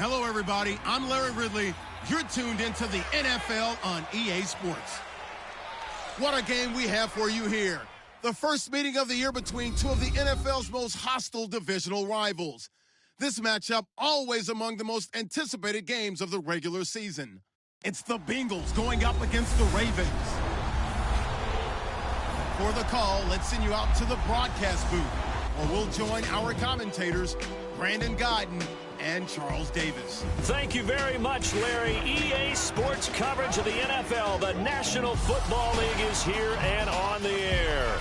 Hello, everybody. I'm Larry Ridley. You're tuned into the NFL on EA Sports. What a game we have for you here. The first meeting of the year between two of the NFL's most hostile divisional rivals. This matchup always among the most anticipated games of the regular season. It's the Bengals going up against the Ravens. For the call, let's send you out to the broadcast booth, where we'll join our commentators, Brandon Godden and Charles Davis. Thank you very much, Larry. EA Sports coverage of the NFL. The National Football League is here and on the air.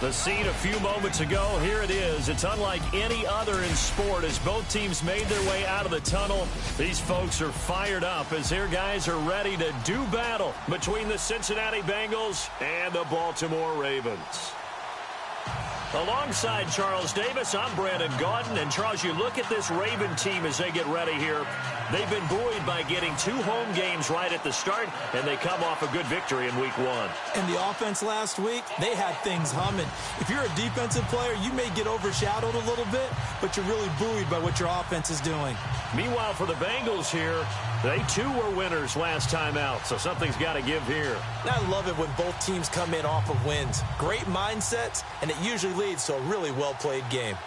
The scene a few moments ago, here it is. It's unlike any other in sport as both teams made their way out of the tunnel. These folks are fired up as their guys are ready to do battle between the Cincinnati Bengals and the Baltimore Ravens. Alongside Charles Davis, I'm Brandon Gaudin. And, Charles, you look at this Raven team as they get ready here. They've been buoyed by getting 2 home games right at the start, and they come off a good victory in Week 1. And the offense last week, they had things humming. If you're a defensive player, you may get overshadowed a little bit, but you're really buoyed by what your offense is doing. Meanwhile, for the Bengals here, they too were winners last time out, so something's got to give here. I love it when both teams come in off of wins. Great mindsets, and it usually leads to a really well-played game.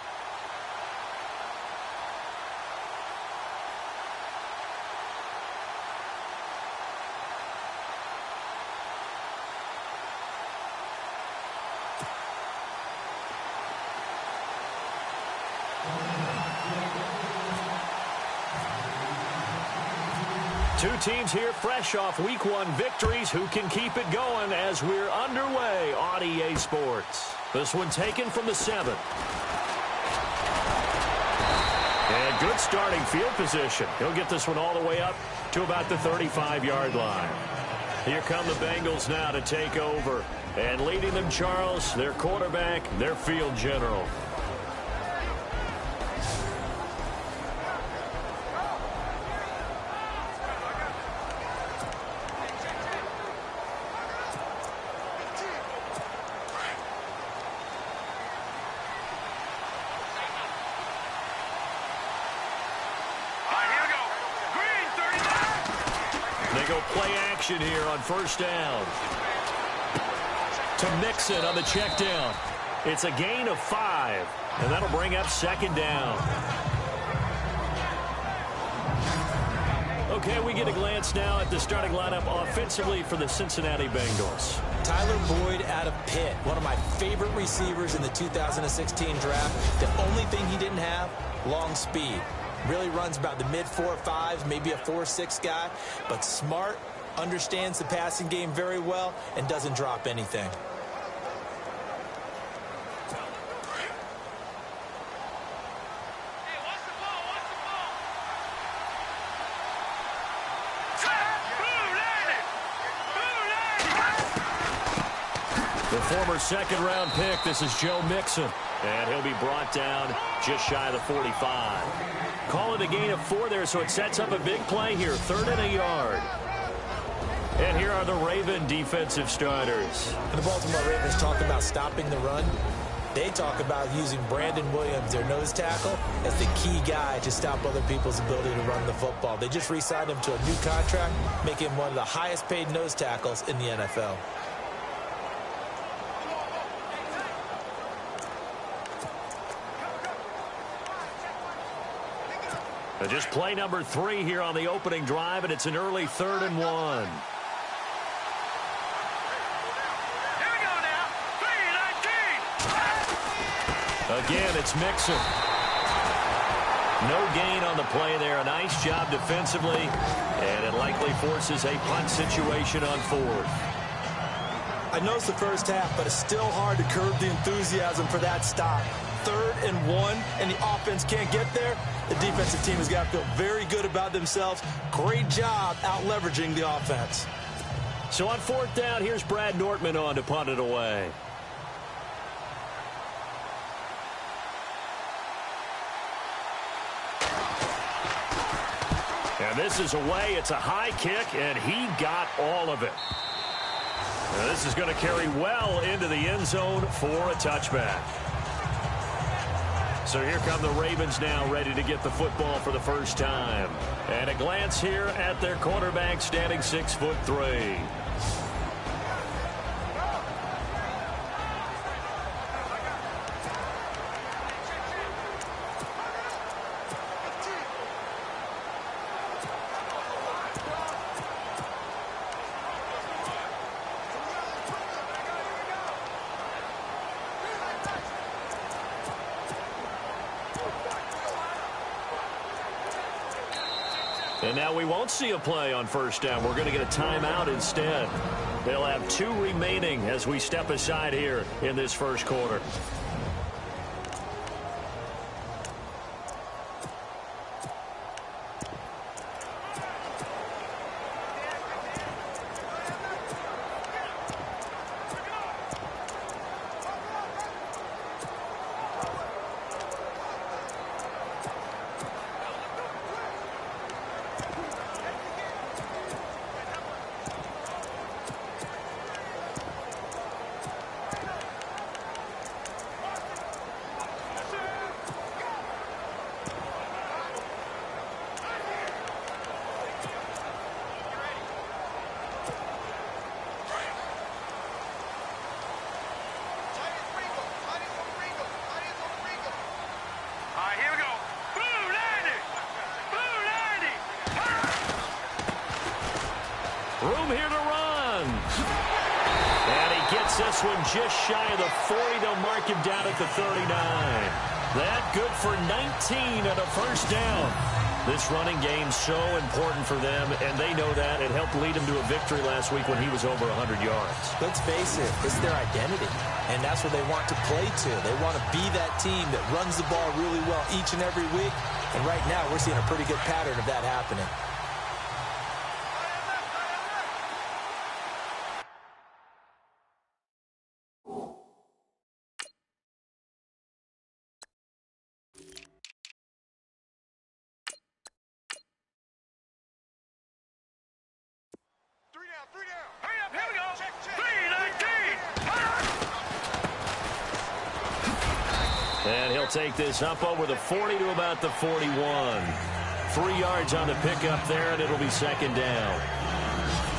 Two teams here fresh off Week 1 victories. Who can keep it going as we're underway on EA Sports? This one taken from the 7. And good starting field position. He'll get this one all the way up to about the 35-yard line. Here come the Bengals now to take over. And leading them, Charles, their quarterback, their field general. Play action here on first down. To Mixon on the check down. It's a gain of 5, and that'll bring up second down. Okay, we get a glance now at the starting lineup offensively for the Cincinnati Bengals. Tyler Boyd out of Pitt, one of my favorite receivers in the 2016 draft. The only thing he didn't have, long speed. Really runs about the mid-4.5s, maybe a 4.6 guy, but smart, understands the passing game very well, and doesn't drop anything. The former second-round pick, this is Joe Mixon, and he'll be brought down just shy of the 45. Call it a gain of 4 there, so it sets up a big play here, 3rd and a yard. And here are the Raven defensive starters. The Baltimore Ravens talk about stopping the run. They talk about using Brandon Williams, their nose tackle, as the key guy to stop other people's ability to run the football. They just re-signed him to a new contract, making him one of the highest-paid nose tackles in the NFL. Just play number 3 here on the opening drive, and it's an early 3rd and 1. Here we go now. 3-19. Again, it's Mixon. No gain on the play there. A nice job defensively, and it likely forces a punt situation on 4th. I know it's the first half, but it's still hard to curb the enthusiasm for that stop. 3rd and 1, and the offense can't get there. The defensive team has got to feel very good about themselves. Great job out-leveraging the offense. So on 4th down, here's Brad Nortman on to punt it away. And this is away. It's a high kick, and he got all of it. Now this is going to carry well into the end zone for a touchback. So here come the Ravens now, ready to get the football for the first time. And a glance here at their quarterback, standing 6'3". And now we won't see a play on first down. We're going to get a timeout instead. They'll have 2 remaining as we step aside here in this first quarter. Room here to run. And he gets this one just shy of the 40. They'll mark him down at the 39. That good for 19 and a first down. This running game's so important for them, and they know that. It helped lead them to a victory last week when he was over 100 yards. Let's face it, it's their identity, and that's what they want to play to. They want to be that team that runs the ball really well each and every week, and right now we're seeing a pretty good pattern of that happening. And he'll take this up over the 40 to about the 41. 3 yards on the pickup there, and it'll be second down.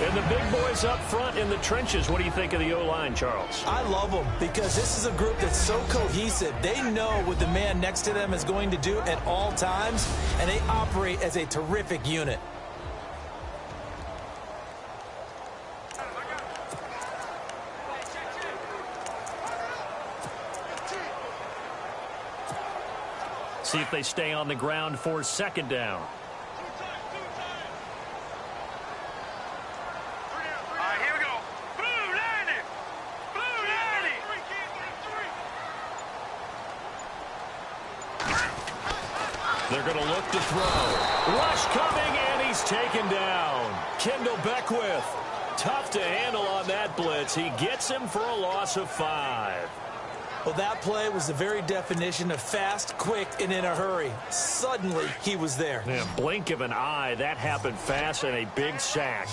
And the big boys up front in the trenches. What do you think of the O-line, Charles? I love them because this is a group that's so cohesive. They know what the man next to them is going to do at all times, and they operate as a terrific unit. See if they stay on the ground for second down. They're going to look to throw. Rush coming, and he's taken down. Kendall Beckwith, tough to handle on that blitz. He gets him for a loss of 5. Well, that play was the very definition of fast, quick, and in a hurry. Suddenly, he was there. Yeah, blink of an eye. That happened fast, and a big sack.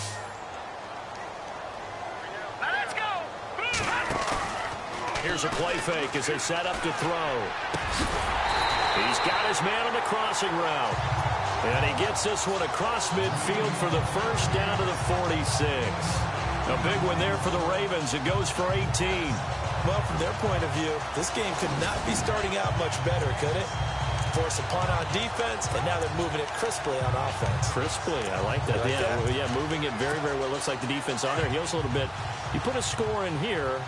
Now let's go. Here's a play fake as they set up to throw. He's got his man on the crossing route. And he gets this one across midfield for the first down to the 46. A big one there for the Ravens. It goes for 18. Well, from their point of view, this game could not be starting out much better, could it? Force a punt on defense, and now they're moving it crisply on offense. Crisply, I like that. Yeah, moving it very, very well. Looks like the defense on their heels a little bit. You put a score in here,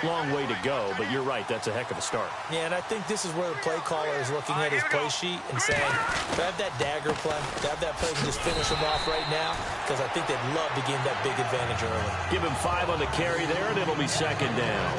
long way to go, but you're right, that's a heck of a start. Yeah, and I think this is where the play caller is looking at his play sheet and saying, do I have that dagger play? Do I have that play to just finish him off right now? Because I think they'd love to gain that big advantage early. Give him 5 on the carry there, and it'll be second down.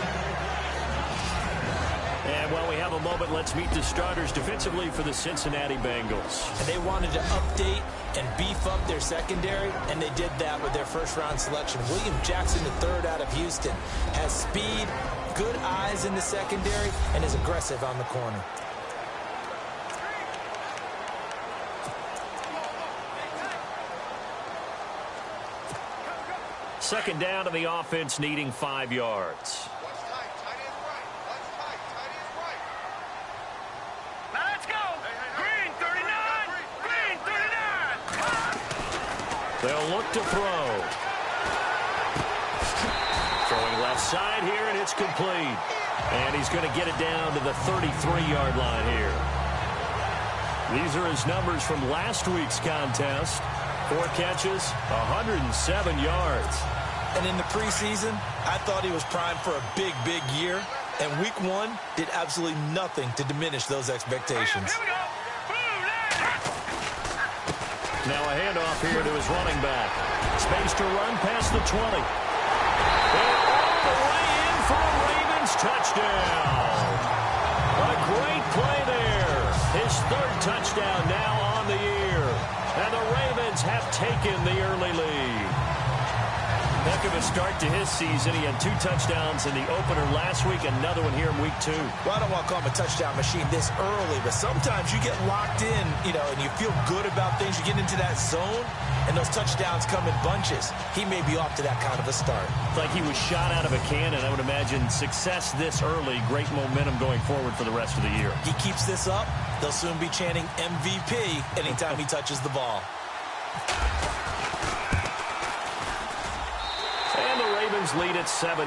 And while we have a moment, let's meet the starters defensively for the Cincinnati Bengals. And they wanted to update and beef up their secondary, and they did that with their first-round selection. William Jackson III out of Houston has speed, good eyes in the secondary, and is aggressive on the corner. Second down, and the offense needing 5 yards. Now They'll look to throw. Throwing left side here, and it's complete. And he's going to get it down to the 33-yard line here. These are his numbers from last week's contest. 4 catches, 107 yards. And in the preseason, I thought he was primed for a big, big year. And week 1 did absolutely nothing to diminish those expectations. Here we go. Now a handoff here to his running back. Space to run past the 20. And all the way in for a Ravens touchdown. A great play there. His 3rd touchdown now on the year. And the Ravens have taken the early lead. Heck of a start to his season. He had 2 touchdowns in the opener last week, another one here in week 2. Well, I don't want to call him a touchdown machine this early, but sometimes you get locked in, and you feel good about things. You get into that zone, and those touchdowns come in bunches. He may be off to that kind of a start. Like he was shot out of a cannon. I would imagine success this early, great momentum going forward for the rest of the year. He keeps this up, they'll soon be chanting MVP anytime he touches the ball. And the Ravens lead at 7-0.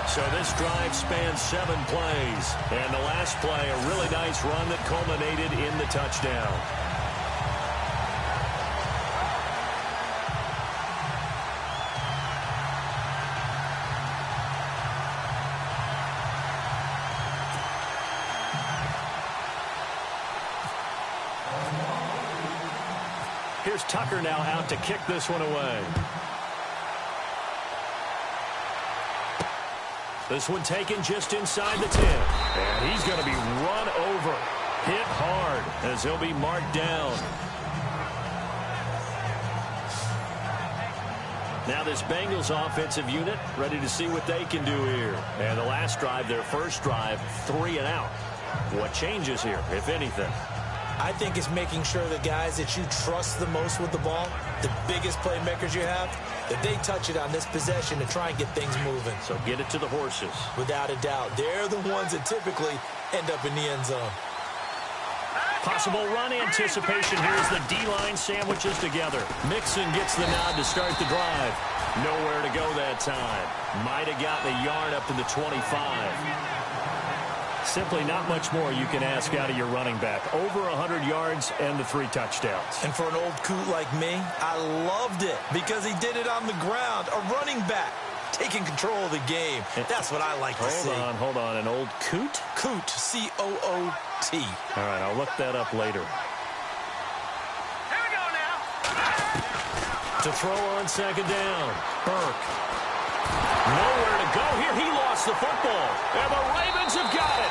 So this drive spans 7 plays. And the last play, a really nice run that culminated in the touchdown. Here's Tucker now out to kick this one away. This one taken just inside the 10. And he's going to be run over, hit hard, as he'll be marked down. Now this Bengals offensive unit ready to see what they can do here. And the last drive, their first drive, 3 and out. What changes here, if anything? I think it's making sure the guys that you trust the most with the ball, the biggest playmakers you have, that they touch it on this possession to try and get things moving. So get it to the horses. Without a doubt. They're the ones that typically end up in the end zone. Possible run anticipation here as the D-line sandwiches together. Mixon gets the nod to start the drive. Nowhere to go that time. Might have gotten a yard up to the 25. Simply not much more you can ask out of your running back. Over 100 yards and the 3 touchdowns. And for an old coot like me, I loved it because he did it on the ground. A running back taking control of the game. That's what I like to see. Hold on. An old coot? Coot, C-O-O-T. All right, I'll look that up later. Here we go now. To throw on second down. Burke. Nowhere to go here. He lost the football. And the Ravens have got it.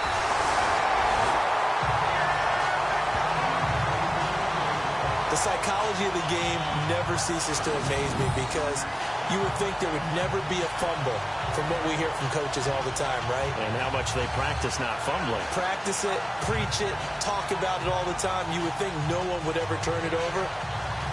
The psychology of the game never ceases to amaze me because you would think there would never be a fumble from what we hear from coaches all the time, right? And how much they practice not fumbling. Practice it, preach it, talk about it all the time. You would think no one would ever turn it over.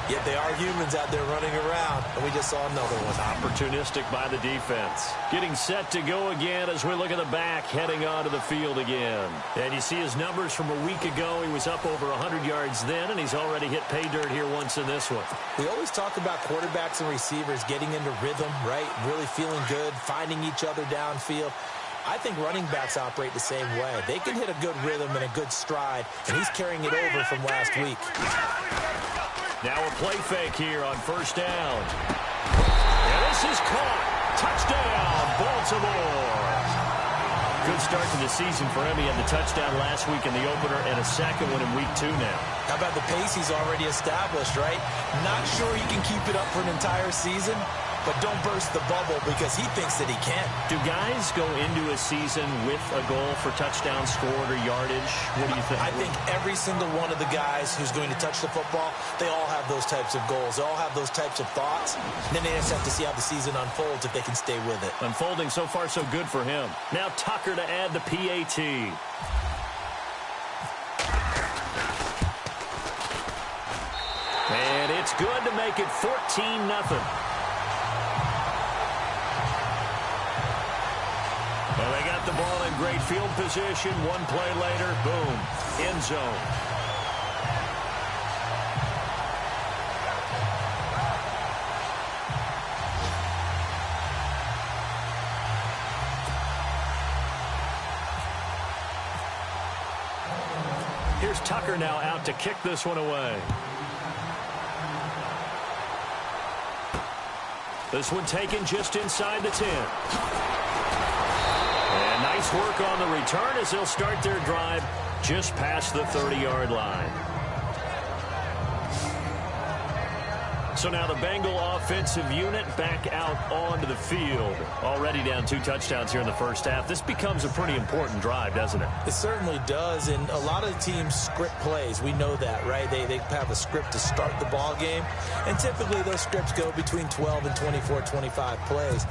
Yet they are humans out there running around, and we just saw another one. Opportunistic by the defense. Getting set to go again as we look at the back, heading onto the field again. And you see his numbers from a week ago. He was up over 100 yards then, and he's already hit pay dirt here once in this one. We always talk about quarterbacks and receivers getting into rhythm, right? Really feeling good, finding each other downfield. I think running backs operate the same way. They can hit a good rhythm and a good stride, and he's carrying it over from last week. Now a play fake here on first down. And this is caught. Touchdown, Baltimore. Good start to the season for him. He had the touchdown last week in the opener and a second one in week 2 now. How about the pace he's already established, right? Not sure he can keep it up for an entire season, but don't burst the bubble because he thinks that he can. Do guys go into a season with a goal for touchdown scored or yardage? What do you think? I think every single one of the guys who's going to touch the football, they all have those types of goals. They all have those types of thoughts. And then they just have to see how the season unfolds if they can stay with it. Unfolding so far so good for him. Now Tucker to add the PAT. And it's good to make it 14-0. Well, they got got the ball in great field position. One play later, boom, end zone. Here's Tucker now out to kick this one away. This one taken just inside the 10. And nice work on the return as they'll start their drive just past the 30-yard line. So now the Bengal offensive unit back out onto the field. Already down 2 touchdowns here in the first half. This becomes a pretty important drive, doesn't it? It certainly does, and a lot of the teams script plays. We know that, right? They have a script to start the ball game, and typically those scripts go between 12 and 24, 25 plays.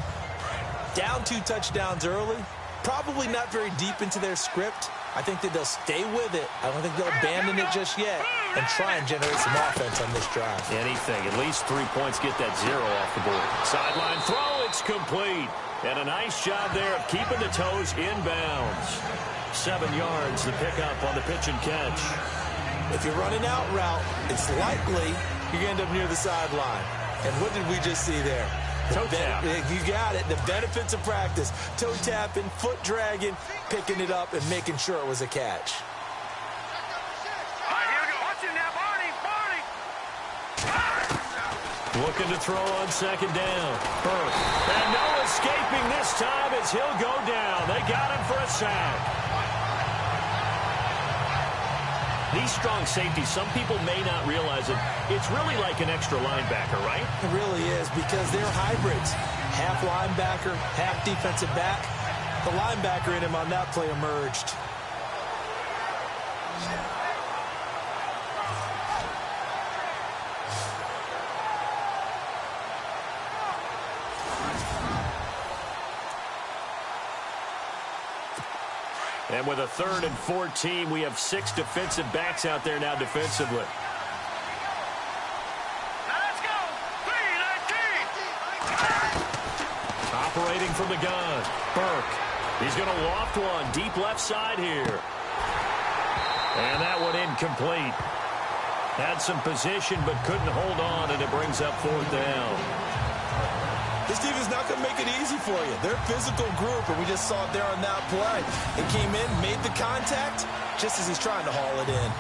Down 2 touchdowns early, probably not very deep into their script. I think that they'll stay with it. I don't think they'll abandon it just yet and try and generate some offense on this drive. Anything. At least 3 points, get that 0 off the board. Sideline throw, it's complete. And a nice job there of keeping the toes in bounds. 7 yards, the pickup on the pitch and catch. If you're running out route, it's likely you're going to end up near the sideline. And what did we just see there? Toe tap. You got it. The benefits of practice. Toe tapping, foot dragging, picking it up, and making sure it was a catch. All right, here we go. Watch him now, Barney. Looking to throw on 2nd down. Burke. And no escaping this time as he'll go down. They got him for a sack. These strong safeties, some people may not realize it. It's really like an extra linebacker, right? It really is, because they're hybrids. Half linebacker, half defensive back. The linebacker in him on that play emerged. And with a 3rd and 14, we have 6 defensive backs out there now defensively. Now let's go. 3-19. Operating from the gun. Burke. He's going to loft one deep left side here. And that one incomplete. Had some position but couldn't hold on, and it brings up 4th down. This team is not going to make it easy for you. They're a physical group, and we just saw it there on that play. It came in, made the contact, just as he's trying to haul it in.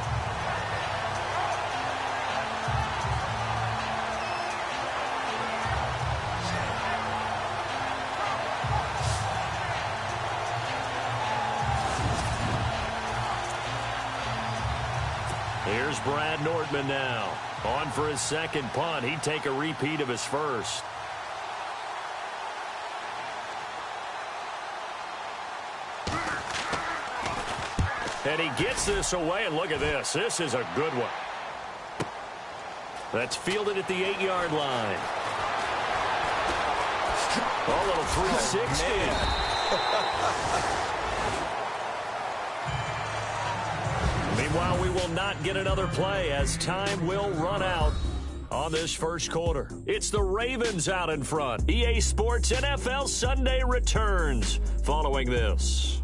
Here's Brad Nordman now. On for his 2nd punt. He'd take a repeat of his first. And he gets this away, and look at this. This is a good one. That's fielded at the 8-yard line. A little 360. Meanwhile, we will not get another play as time will run out on this first quarter. It's the Ravens out in front. EA Sports NFL Sunday returns following this.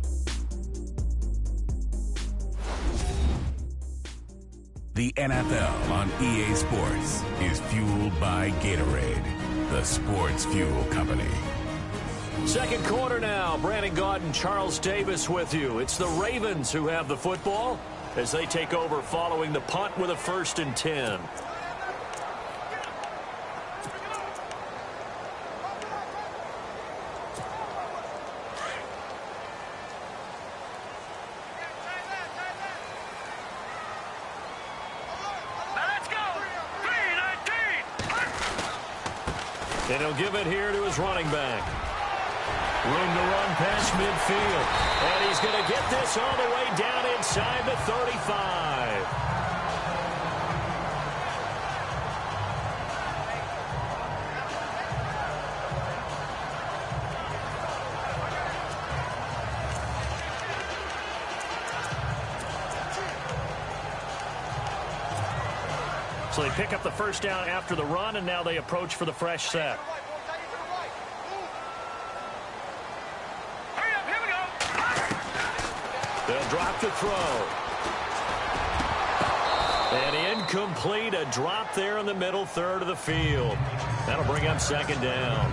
The NFL on EA Sports is fueled by Gatorade, the sports fuel company. Second quarter now. Brandon Gaudin and Charles Davis with you. It's the Ravens who have the football as they take over following the punt with a 1st and 10. And he'll give it here to his running back. Room to run past midfield. And he's going to get this all the way down inside the 35. So they pick up the 1st down after the run, and now they approach for the fresh set. Hurry up, here we go. They'll drop to throw. And incomplete, a drop there in the middle third of the field. That'll bring up second down.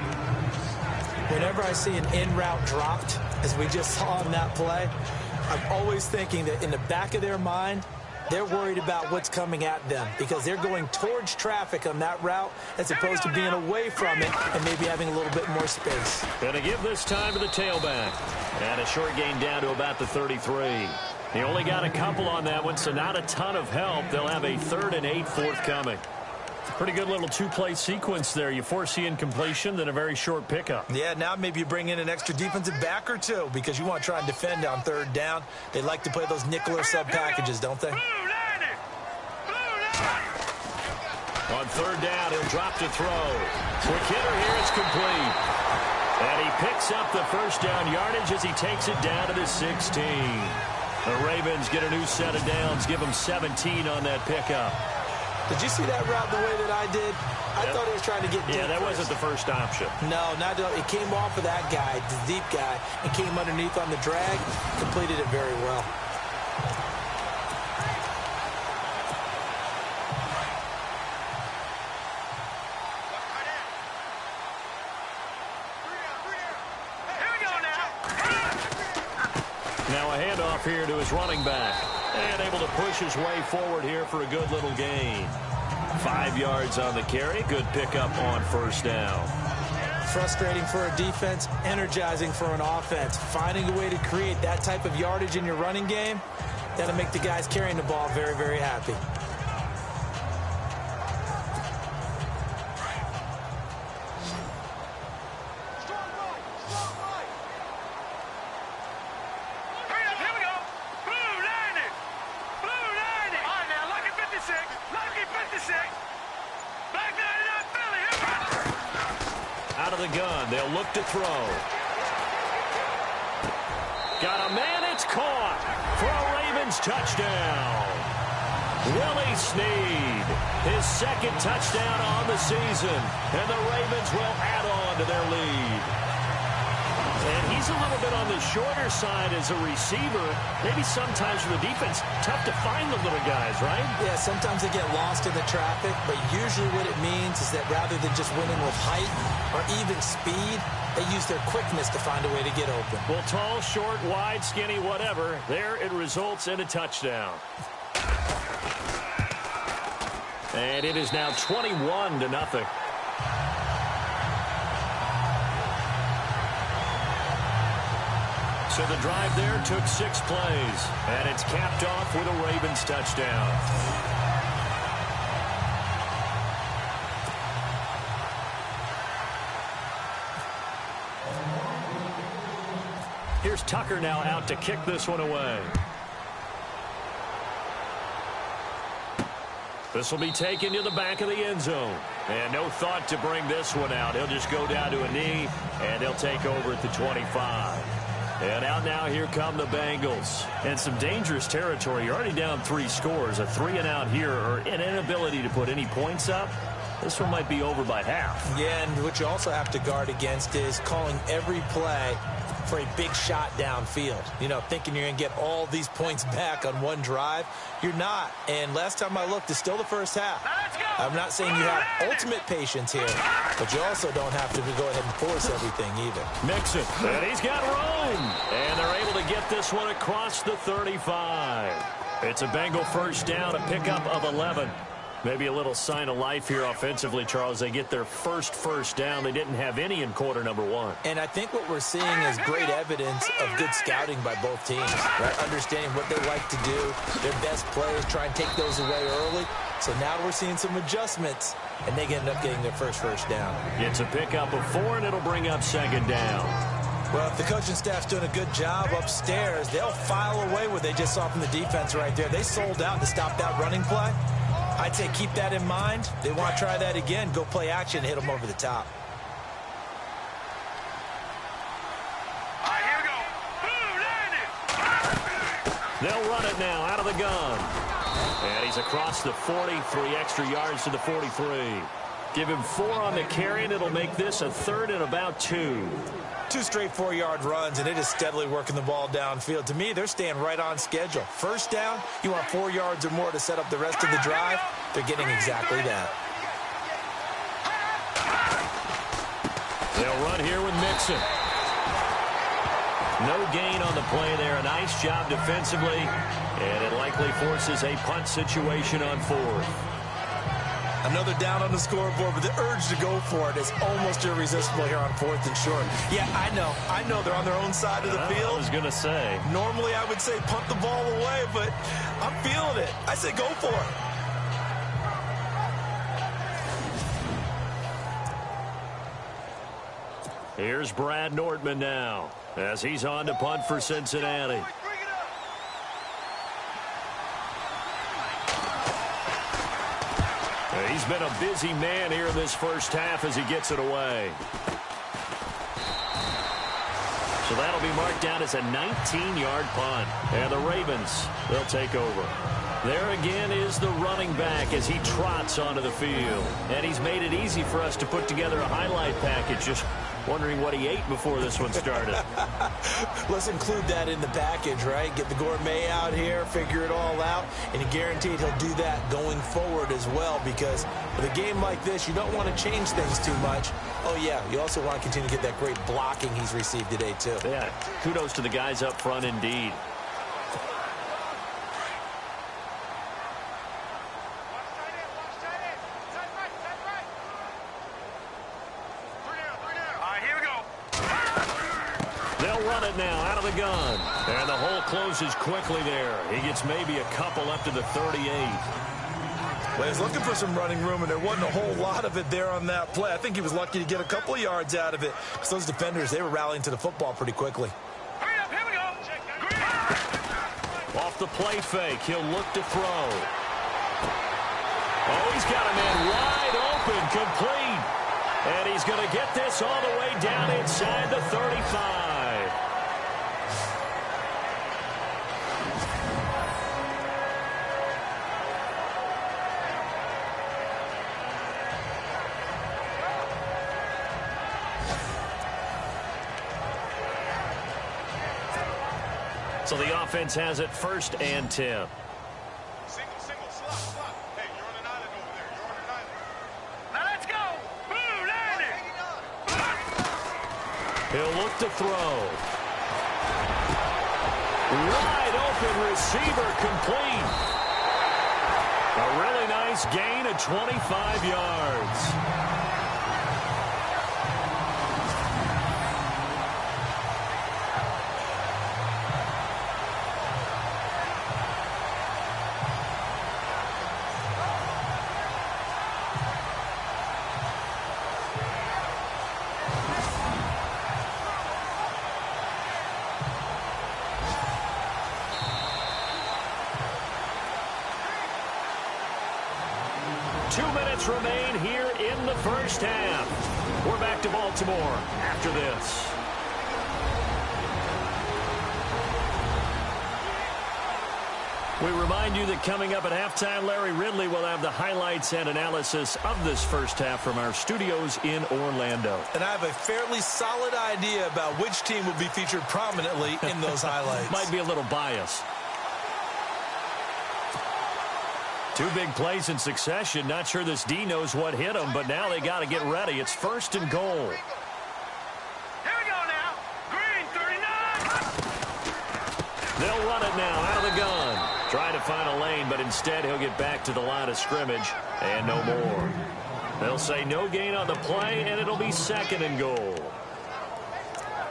Whenever I see an in-route dropped, as we just saw in that play, I'm always thinking that in the back of their mind, they're worried about what's coming at them because they're going towards traffic on that route as opposed to being away from it and maybe having a little bit more space. Going to give this time to the tailback. And a short gain down to about the 33. He only got a couple on that one, so not a ton of help. They'll have a 3rd and 8 forthcoming. Pretty good little two-play sequence there. You force the incompletion, then a very short pickup. Yeah, now maybe you bring in an extra defensive back or two because you want to try and defend on 3rd down. They like to play those nickel or sub packages, don't they? On 3rd down, he'll drop to throw. Quick hitter here, it's complete. And he picks up the first down yardage as he takes it down to the 16. The Ravens get a new set of downs, give them 17 on that pickup. Did you see that route the way that I did? I thought he was trying to get deep. Yeah, that wasn't the first option. No, not at all. It came off of that guy, the deep guy, and came underneath on the drag. Completed it very well. Now a handoff here to his running back. And able to push his way forward here for a good little gain. 5 yards on the carry. Good pickup on first down. Frustrating for a defense, energizing for an offense. Finding a way to create that type of yardage in your running game, that'll make the guys carrying the ball very, very happy. Out of the gun, they'll look to throw. Got a man, it's caught for a Ravens touchdown. Willie Snead, his 2nd touchdown on the season, and the Ravens will add on to their lead. And he's a little bit on the shorter side as a receiver. Maybe sometimes for the defense, tough to find the little guys, right? Yeah, sometimes they get lost in the traffic, but usually what it means is that rather than just winning with height or even speed, they use their quickness to find a way to get open. Well, tall, short, wide, skinny, whatever, there it results in a touchdown. And it is now 21-0. So the drive there took 6 plays, and it's capped off with a Ravens touchdown. Here's Tucker now out to kick this one away. This will be taken to the back of the end zone. And no thought to bring this one out. He'll just go down to a knee, and they'll take over at the 25. And out now, here come the Bengals. And some dangerous territory. You're already down 3 scores. A 3-and-out here, or an inability to put any points up. This one might be over by half. Yeah, and what you also have to guard against is calling every play for a big shot downfield. You know, thinking you're going to get all these points back on one drive. You're not. And last time I looked, it's still the first half. I'm not saying you have ultimate patience here, but you also don't have to go ahead and force everything either. Mixon, and he's got room. And they're able to get this one across the 35. It's a Bengal first down, a pickup of 11. Maybe a little sign of life here offensively, Charles. They get their first down. They didn't have any in quarter number 1. And I think what we're seeing is great evidence of good scouting by both teams, right? Understanding what they like to do, their best plays, try and take those away early. So now we're seeing some adjustments, and they end up getting their first down. It's a pickup of 4, and it'll bring up second down. Well, if the coaching staff's doing a good job upstairs, they'll file away what they just saw from the defense right there. They sold out to stop that running play. I'd say keep that in mind. They want to try that again. Go play action and hit them over the top. All right, here we go. Boom, landed. They'll run it now out of the gun. And he's across the 40, 3 extra yards to the 43. Give him 4 on the carry, and it'll make this a 3rd and about 2. 2 straight 4-yard runs, and it is steadily working the ball downfield. To me, they're staying right on schedule. First down, you want 4 yards or more to set up the rest of the drive. They're getting exactly that. They'll run here with Mixon. No gain on the play there. A nice job defensively, and it likely forces a punt situation on 4th. Another down on the scoreboard, but the urge to go for it is almost irresistible here on 4th and short. Yeah, I know they're on their own side of the field. I was going to say. Normally, I would say punt the ball away, but I'm feeling it. I say go for it. Here's Brad Nordman now as he's on to punt for Cincinnati. He's been a busy man here in this first half as he gets it away. So that'll be marked down as a 19-yard punt. And the Ravens, they'll take over. There again is the running back as he trots onto the field. And he's made it easy for us to put together a highlight package. Just wondering what he ate before this one started. Let's include that in the package, right? Get the gourmet out here, figure it all out, and you're guaranteed he'll do that going forward as well, because with a game like this, you don't want to change things too much. Oh, yeah, you also want to continue to get that great blocking he's received today, too. Yeah, kudos to the guys up front indeed. Now out of the gun, and the hole closes quickly there. He gets maybe a couple up to the 38. Well, he's looking for some running room, and there wasn't a whole lot of it there on that play. I think he was lucky to get a couple of yards out of it, because those defenders, they were rallying to the football pretty quickly. Hurry up, here we go. Off the play fake, he'll look to throw. Oh, he's got a man wide open, complete. And he's going to get this all the way down inside the 35. So the offense has it 1st and 10. Single, slot. Hey, you're on an island over there. You're on an island. Now let's go. Boom, landing. He'll look to throw. Wide open receiver, complete. A really nice gain of 25 yards. Remain here in the first half. We're back to Baltimore after this. We remind you that coming up at halftime, Larry Ridley will have the highlights and analysis of this first half from our studios in Orlando. And I have a fairly solid idea about which team will be featured prominently in those highlights. Might be a little biased. 2 big plays in succession. Not sure this D knows what hit him, but now they got to get ready. It's 1st and goal. Here we go now. Green, 39. They'll run it now out of the gun. Trying to find a lane, but instead he'll get back to the line of scrimmage and no more. They'll say no gain on the play, and it'll be 2nd and goal.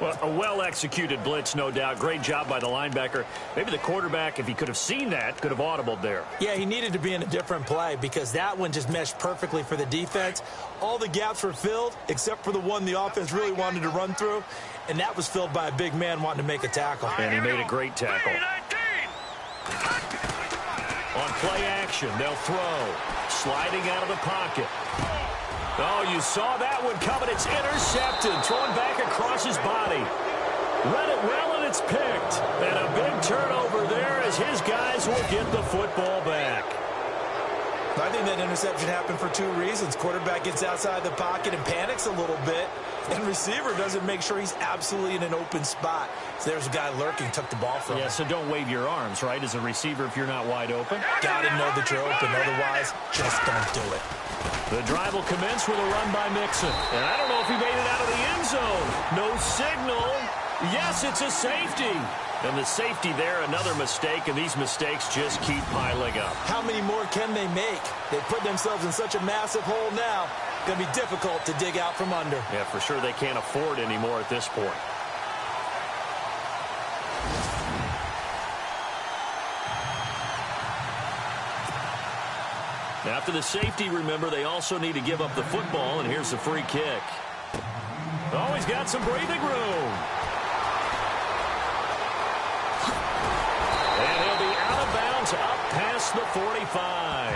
Well, a well-executed blitz, no doubt. Great job by the linebacker. Maybe the quarterback, if he could have seen that, could have audibled there. Yeah, he needed to be in a different play because that one just meshed perfectly for the defense. All the gaps were filled except for the one the offense really wanted to run through, and that was filled by a big man wanting to make a tackle. And he made a great tackle. On play action, they'll throw. Sliding out of the pocket. Oh, you saw that one coming. It's intercepted. Thrown back across his body. Read it well, and it's picked. And a big turnover there as his guys will get the football back. I think that interception happened for two reasons. Quarterback gets outside the pocket and panics a little bit, and receiver doesn't make sure he's absolutely in an open spot. So there's a guy lurking, took the ball from him. Yeah, so don't wave your arms, right, as a receiver if you're not wide open. Got to know that you're open. Otherwise, just don't do it. The drive will commence with a run by Mixon. And I don't know if he made it out of the end zone. No signal. Yes, it's a safety. And the safety there, another mistake, and these mistakes just keep piling up. How many more can they make? They put themselves in such a massive hole now. Going to be difficult to dig out from under. Yeah, for sure they can't afford anymore at this point. After the safety, remember, they also need to give up the football, and here's the free kick. Oh, he's got some breathing room. And he'll be out of bounds up past the 45.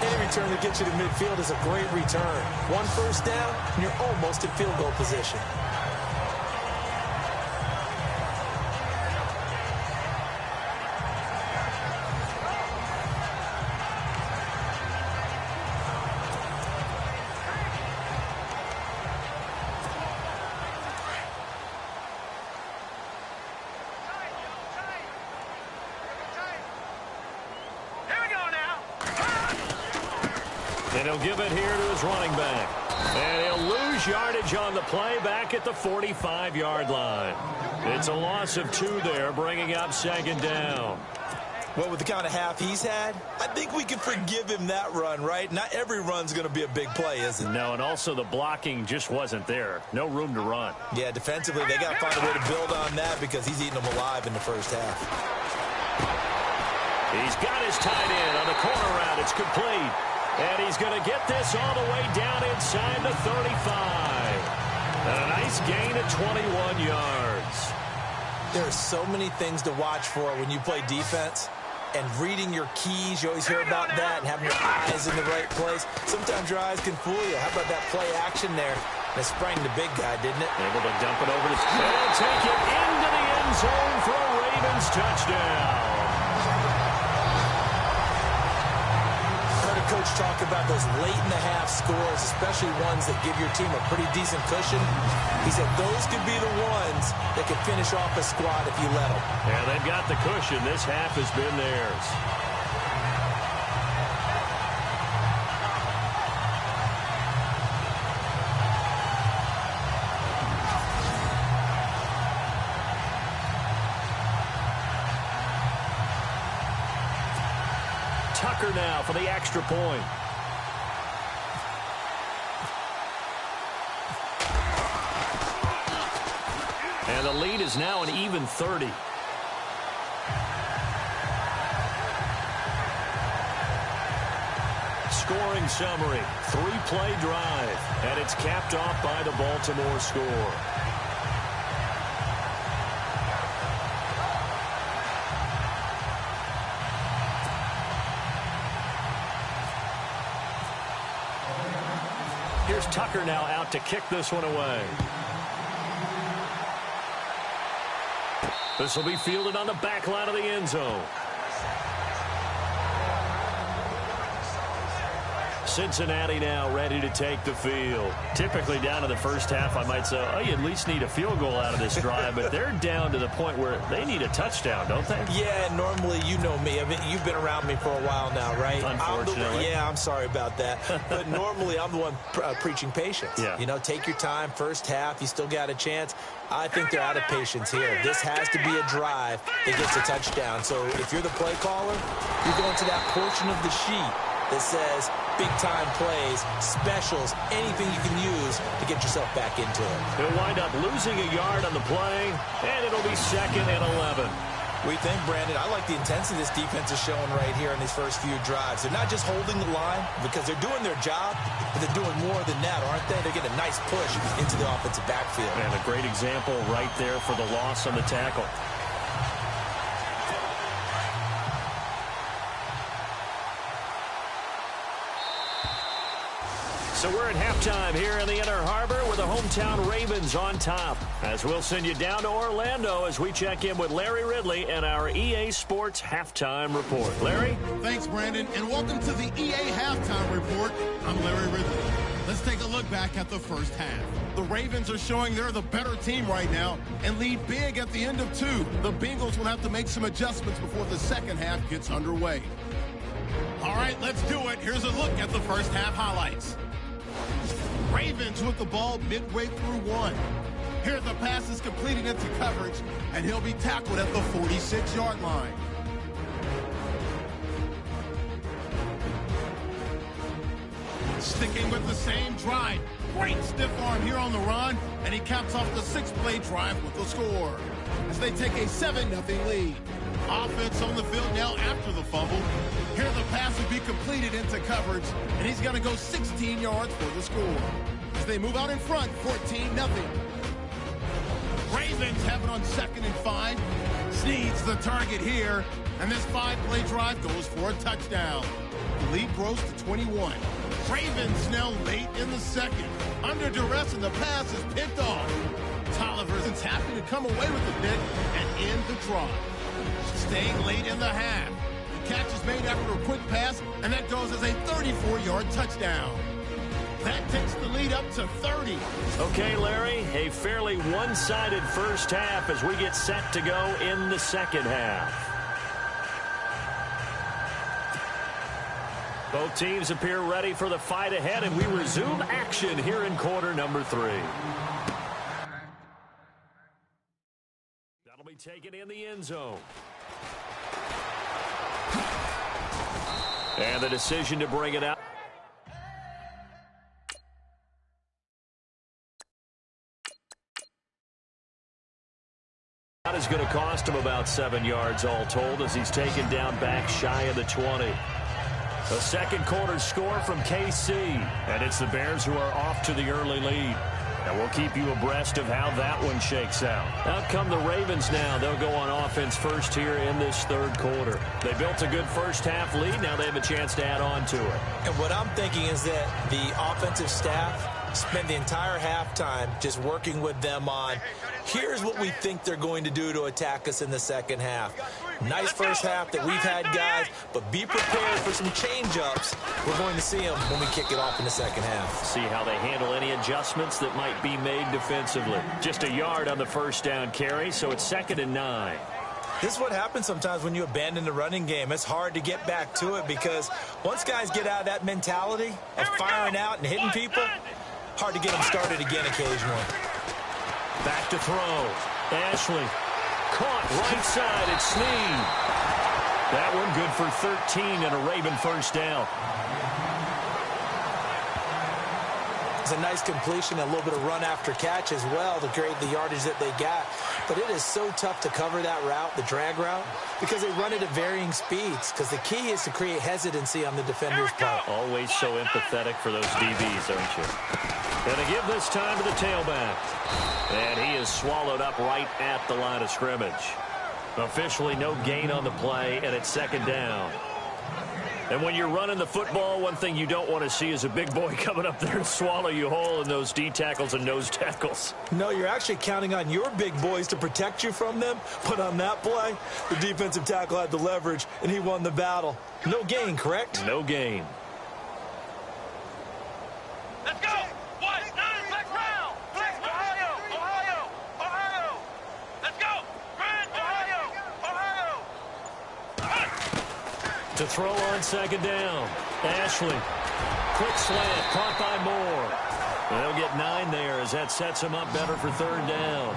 Any return that gets you to midfield is a great return. One first down, and you're almost in field goal position. And he'll give it here to his running back. And he'll lose yardage on the play back at the 45-yard line. It's a loss of 2 there, bringing up second down. Well, with the kind of half he's had, I think we can forgive him that run, right? Not every run's going to be a big play, is it? No, and also the blocking just wasn't there. No room to run. Yeah, defensively, they got to find a way to build on that because he's eating them alive in the first half. He's got his tight end on the corner route. It's complete. And he's going to get this all the way down inside the 35. And a nice gain of 21 yards. There are so many things to watch for when you play defense. And reading your keys, you always hear about that, and having your eyes in the right place. Sometimes your eyes can fool you. How about that play action there? And it sprang the big guy, didn't it? Able to dump it over to... They'll take it into the end zone for a Ravens touchdown. Coach talk about those late-in-the-half scores, especially ones that give your team a pretty decent cushion. He said those could be the ones that could finish off a squad if you let them. Yeah, they've got the cushion. This half has been theirs. Tucker now for the extra point. And the lead is now an even 30. Scoring summary, 3-play drive, and it's capped off by the Baltimore score. Here's Tucker now out to kick this one away. This will be fielded on the back line of the end zone. Cincinnati now ready to take the field. Typically down to the first half, I might say, oh, you at least need a field goal out of this drive, but they're down to the point where they need a touchdown, don't they? Yeah, normally, you know me. I mean, you've been around me for a while now, right? Unfortunately. I'm sorry about that. But normally, I'm the one preaching patience. Yeah. You know, take your time. First half, you still got a chance. I think they're out of patience here. This has to be a drive that gets a touchdown. So if you're the play caller, you're going to that portion of the sheet that says big-time plays, specials, anything you can use to get yourself back into it. He'll wind up losing a yard on the play, and it'll be 2nd and 11. We think, Brandon, I like the intensity this defense is showing right here in these first few drives. They're not just holding the line because they're doing their job, but they're doing more than that, aren't they? They're getting a nice push into the offensive backfield. And a great example right there for the loss on the tackle. So we're at halftime here in the Inner Harbor with the hometown Ravens on top. As we'll send you down to Orlando as we check in with Larry Ridley and our EA Sports Halftime Report. Larry? Thanks, Brandon, and welcome to the EA Halftime Report. I'm Larry Ridley. Let's take a look back at the first half. The Ravens are showing they're the better team right now and lead big at the end of 2. The Bengals will have to make some adjustments before the second half gets underway. All right, let's do it. Here's a look at the first half highlights. Ravens with the ball midway through 1. Here the pass is completed into coverage, and he'll be tackled at the 46-yard line. Sticking with the same drive. Great stiff arm here on the run, and he caps off the 6-play drive with the score as they take a 7-0 lead. Offense on the field now after the fumble. Here the pass will be completed into coverage, and he's going to go 16 yards for the score. As they move out in front, 14-0. Ravens have it on 2nd and 5. Snead's the target here, and this 5-play drive goes for a touchdown. The lead grows to 21. Ravens now late in the second. Under duress, and the pass is picked off. Tolliver's happy to come away with the pick and end the drive. Staying late in the half. The catch is made after a quick pass, and that goes as a 34-yard touchdown. That takes the lead up to 30. Okay, Larry, a fairly one-sided first half as we get set to go in the second half. Both teams appear ready for the fight ahead, and we resume action here in quarter number 3. That'll be taken in the end zone. And the decision to bring it out. That is going to cost him about 7 yards all told as he's taken down back shy of the 20. A second quarter score from KC, and it's the Bears who are off to the early lead. And we'll keep you abreast of how that one shakes out. Out come the Ravens now. They'll go on offense first here in this third quarter. They built a good first half lead. Now they have a chance to add on to it. And what I'm thinking is that the offensive staff spent the entire halftime just working with them on, here's what we think they're going to do to attack us in the second half. Nice first half that we've had, guys, but be prepared for some change-ups. We're going to see them when we kick it off in the second half. See how they handle any adjustments that might be made defensively. Just a yard on the first down carry, so it's 2nd and 9. This is what happens sometimes when you abandon the running game. It's hard to get back to it because once guys get out of that mentality of firing out and hitting people, hard to get them started again occasionally. Back to throw. Ashley. Caught right side. It's Snead. That one good for 13 and a Raven first down. It's a nice completion, a little bit of run after catch as well to create the yardage that they got. But it is so tough to cover that route, the drag route, because they run it at varying speeds. Because the key is to create hesitancy on the defender's part. Always so empathetic for those DBs, aren't you? Going to give this time to the tailback. And he is swallowed up right at the line of scrimmage. Officially no gain on the play, and it's 2nd down. And when you're running the football, one thing you don't want to see is a big boy coming up there and swallow you whole in those D tackles and nose tackles. No, you're actually counting on your big boys to protect you from them. But on that play, the defensive tackle had the leverage, and he won the battle. No gain, correct? No gain. Let's go! What? Back round! Ohio! Ohio! Ohio! Let's go! Ohio! Ohio! To throw on 2nd down. Ashley. Quick slant. Caught by Moore. They'll get 9 there as that sets him up better for 3rd down.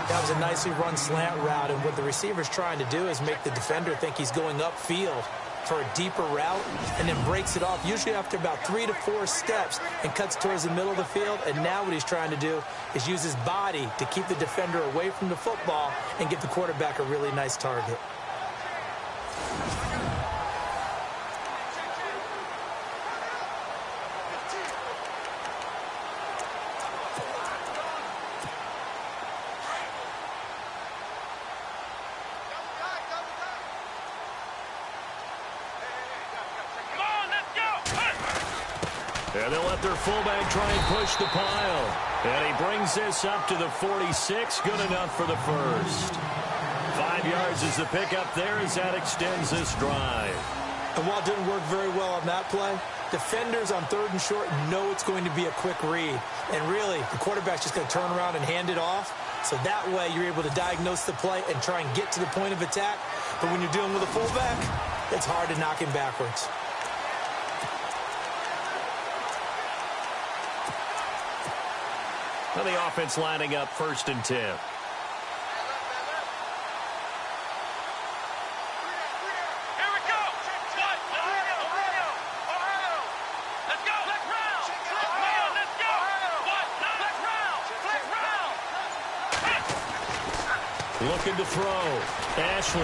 That was a nicely run slant route, and what the receiver's trying to do is make the defender think he's going upfield for a deeper route and then breaks it off, usually after about 3 to 4 steps, and cuts towards the middle of the field. And now what he's trying to do is use his body to keep the defender away from the football and give the quarterback a really nice target. And they'll let their fullback try and push the pile. And he brings this up to the 46. Good enough for the first. 5 yards is the pickup there as that extends this drive. And while it didn't work very well on that play, defenders on 3rd and short know it's going to be a quick read. And really, the quarterback's just going to turn around and hand it off. So that way, you're able to diagnose the play and try and get to the point of attack. But when you're dealing with a fullback, it's hard to knock him backwards. Well, the offense lining up 1st and 10. Looking to throw. Ashley.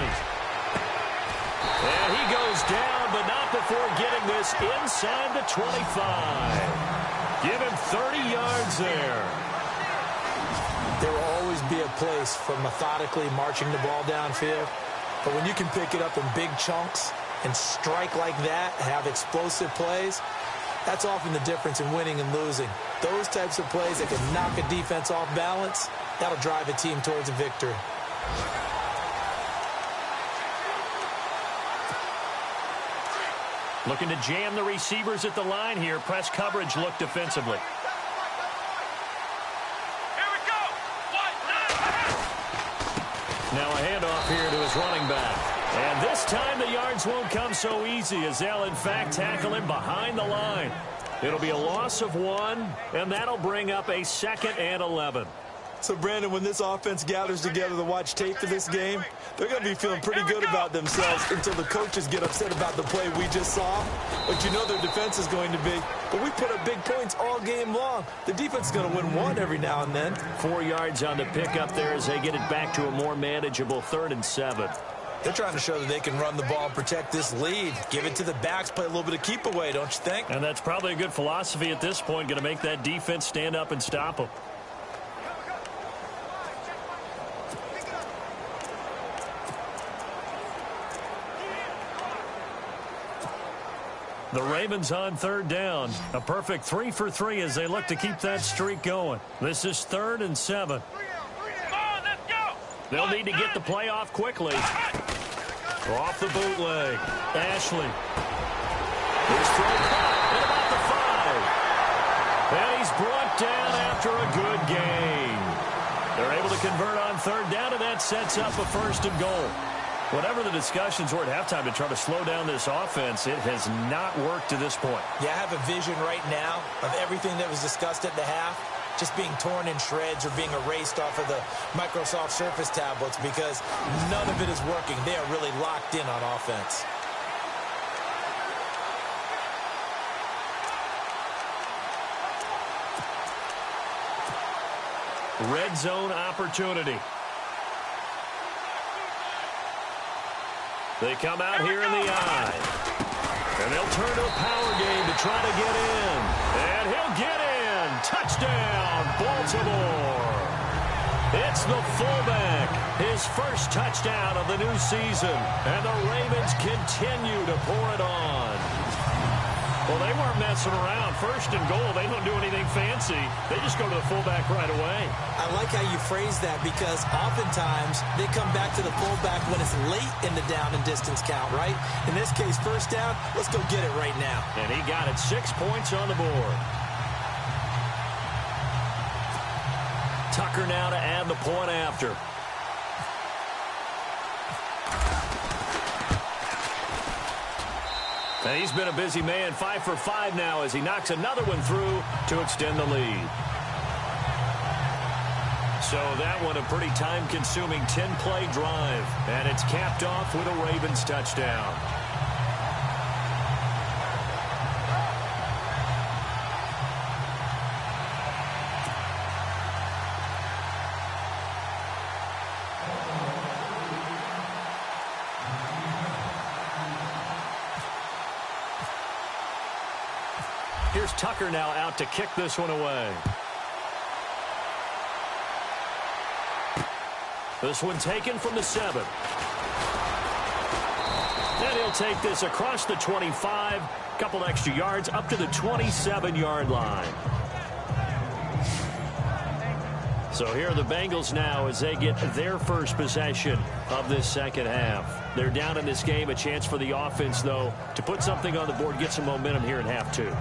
And he goes down, but not before getting this inside the 25. Give him 30 yards there. There will always be a place for methodically marching the ball downfield. But when you can pick it up in big chunks and strike like that, have explosive plays, that's often the difference in winning and losing. Those types of plays that can knock a defense off balance, that'll drive a team towards a victory. Looking to jam the receivers at the line here. Press coverage look defensively. Here we go. Now a handoff here to his running back. And this time the yards won't come so easy as they'll in fact tackle him behind the line. It'll be a loss of 1, and that'll bring up a 2nd and 11. So, Brandon, when this offense gathers together to watch tape for this game, they're going to be feeling pretty good about themselves until the coaches get upset about the play we just saw. But you know their defense is going to be. But we put up big points all game long. The defense is going to win one every now and then. 4 yards on the pickup there as they get it back to a more manageable 3rd and 7. They're trying to show that they can run the ball and protect this lead. Give it to the backs, play a little bit of keep away, don't you think? And that's probably a good philosophy at this point, going to make that defense stand up and stop them. The Ravens on 3rd down. A perfect 3 for 3 as they look to keep that streak going. This is 3rd and 7. Come on, let's go. They'll need to get the play off quickly. Off the bootleg. Ashley. Here's throw caught at about the 5. And he's brought down after a good gain. They're able to convert on 3rd down, and that sets up a 1st and goal. Whatever the discussions were at halftime to try to slow down this offense, it has not worked to this point. Yeah, I have a vision right now of everything that was discussed at the half just being torn in shreds or being erased off of the Microsoft Surface tablets because none of it is working. They are really locked in on offense. Red zone opportunity. They come out here in the eye. And they'll turn to a power game to try to get in. And he'll get in. Touchdown, Baltimore. It's the fullback. His first touchdown of the new season. And the Ravens continue to pour it on. Well, they weren't messing around. 1st and goal, they don't do anything fancy. They just go to the fullback right away. I like how you phrase that because oftentimes they come back to the fullback when it's late in the down and distance count, right? In this case, 1st down, let's go get it right now. And he got it. 6 points on the board. Tucker now to add the point after. And he's been a busy man, 5 for 5 now as he knocks another one through to extend the lead. So that one a pretty time-consuming 10-play drive. And it's capped off with a Ravens touchdown. Here's Tucker now out to kick this one away. This one taken from the 7. And he'll take this across the 25 Couple extra yards up to the 27-yard line. So here are the Bengals now as they get their first possession of this second half. They're down in this game. A chance for the offense, though, to put something on the board, get some momentum here in half two.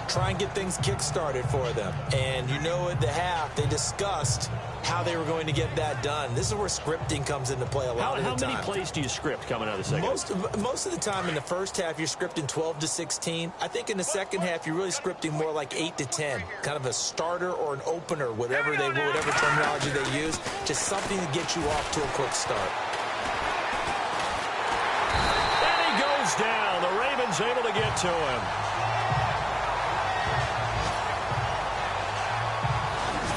Try and get things kick-started for them. And you know at the half, they discussed how they were going to get that done. This is where scripting comes into play a lot of the time. How many plays do you script coming out of the second half? Most of the time in the first half, you're scripting 12 to 16. I think in the second half, you're really scripting more like 8 to 10. Kind of a starter or an opener, whatever terminology they use. Just something to get you off to a quick start. And he goes down. The Ravens able to get to him.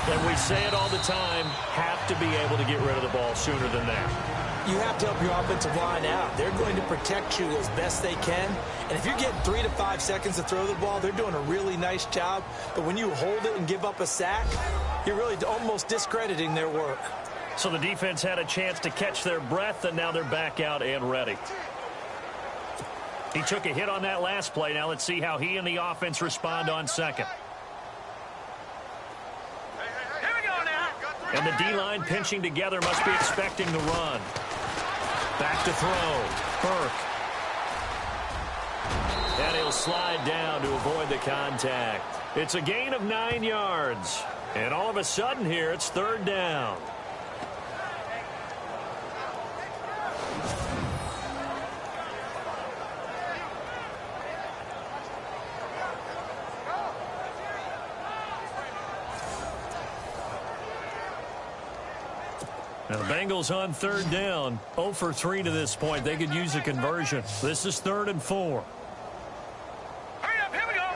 And we say it all the time, have to be able to get rid of the ball sooner than that. You have to help your offensive line out. They're going to protect you as best they can. And if you're getting 3 to 5 seconds to throw the ball, they're doing a really nice job. But when you hold it and give up a sack, you're really almost discrediting their work. So the defense had a chance to catch their breath, and now they're back out and ready. He took a hit on that last play. Now let's see how he and the offense respond on second. And the D-line pinching together, must be expecting the run. Back to throw. Burke. And he'll slide down to avoid the contact. It's a gain of 9 yards. And all of a sudden here, it's third down. Now the Bengals on third down, 0 for 3 to this point. They could use a conversion. This is 3rd and 4. Hurry up, here we go.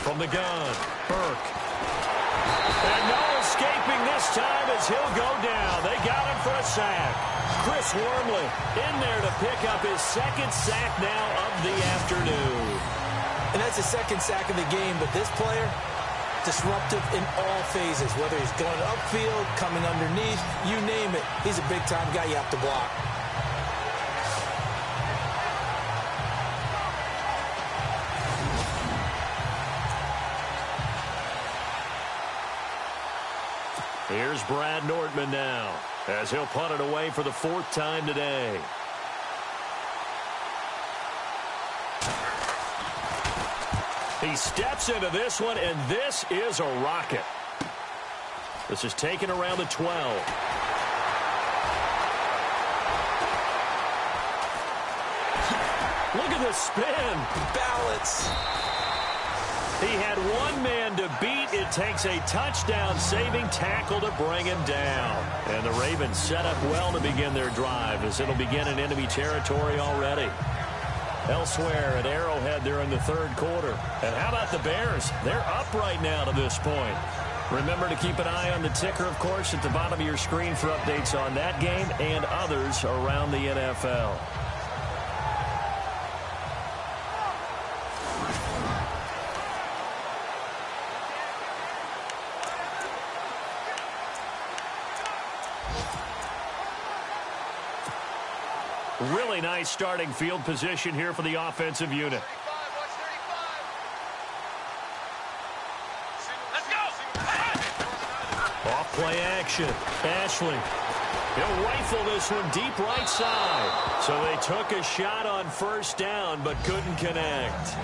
From the gun, Burke. And no escaping this time as he'll go down. They got him for a sack. Chris Wormley in there to pick up his second sack now of the afternoon. And that's the second sack of the game, but this player, disruptive in all phases, whether he's going upfield, coming underneath, you name it. He's a big-time guy you have to block. Here's Brad Nordman now as he'll punt it away for the 4th time today. He steps into this one, and this is a rocket. This is taken around the 12. Look at the spin. Balance. He had one man to beat. It takes a touchdown-saving tackle to bring him down. And the Ravens set up well to begin their drive as it'll begin in enemy territory already. Elsewhere at Arrowhead, they're in the 3rd quarter. And how about the Bears? They're up right now to this point. Remember to keep an eye on the ticker, of course, at the bottom of your screen for updates on that game and others around the NFL. Really nice starting field position here for the offensive unit. Let's go. Off play action. Ashley. He'll rifle this one deep right side. So they took a shot on first down but couldn't connect.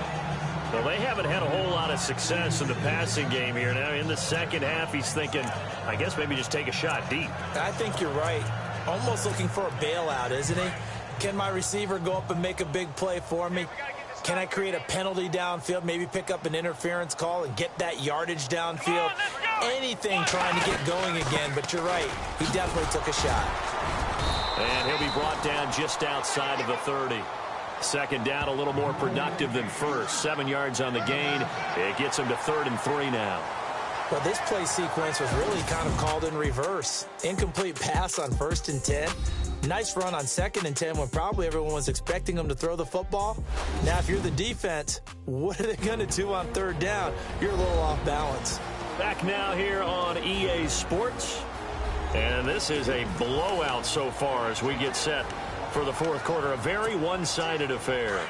Well, they haven't had a whole lot of success in the passing game here. Now in the second half, he's thinking, I guess maybe just take a shot deep. I think you're right. Almost looking for a bailout, isn't he? Can my receiver go up and make a big play for me? Can I create a penalty downfield, maybe pick up an interference call and get that yardage downfield? Anything trying to get going again, but you're right. He definitely took a shot. And he'll be brought down just outside of the 30. Second down, a little more productive than first. 7 yards on the gain. It gets him to 3rd and 3 now. Well, this play sequence was really kind of called in reverse. Incomplete pass on 1st and 10. Nice run on 2nd and 10 when probably everyone was expecting him to throw the football. Now, if you're the defense, what are they going to do on 3rd down? You're a little off balance. Back now here on EA Sports. And this is a blowout so far as we get set for the 4th quarter. A very one-sided affair.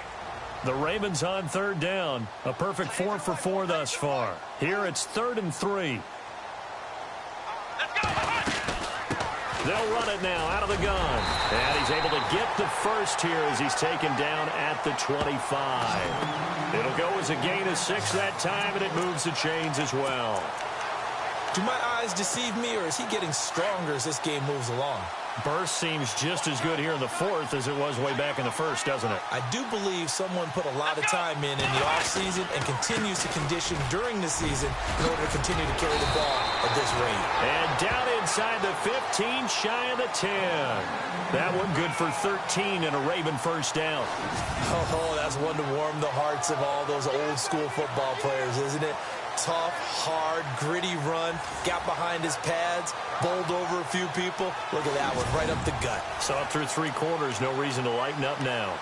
The Ravens on third down. A perfect 4 for 4 thus far. Here it's 3rd and 3. They'll run it now out of the gun. And he's able to get the first here as he's taken down at the 25. It'll go as a gain of 6 that time, and it moves the chains as well. Do my eyes deceive me, or is he getting stronger as this game moves along? Burst seems just as good here in the 4th as it was way back in the 1st, doesn't it? I do believe someone put a lot of time in the offseason and continues to condition during the season in order to continue to carry the ball at this rate. And down inside the 15, shy of the 10. That one good for 13 and a Raven first down. Oh, that's one to warm the hearts of all those old school football players, isn't it? Tough, hard, gritty run, got behind his pads, bowled over a few people. Look at that one, right up the gut. So up through 3 quarters, no reason to lighten up now.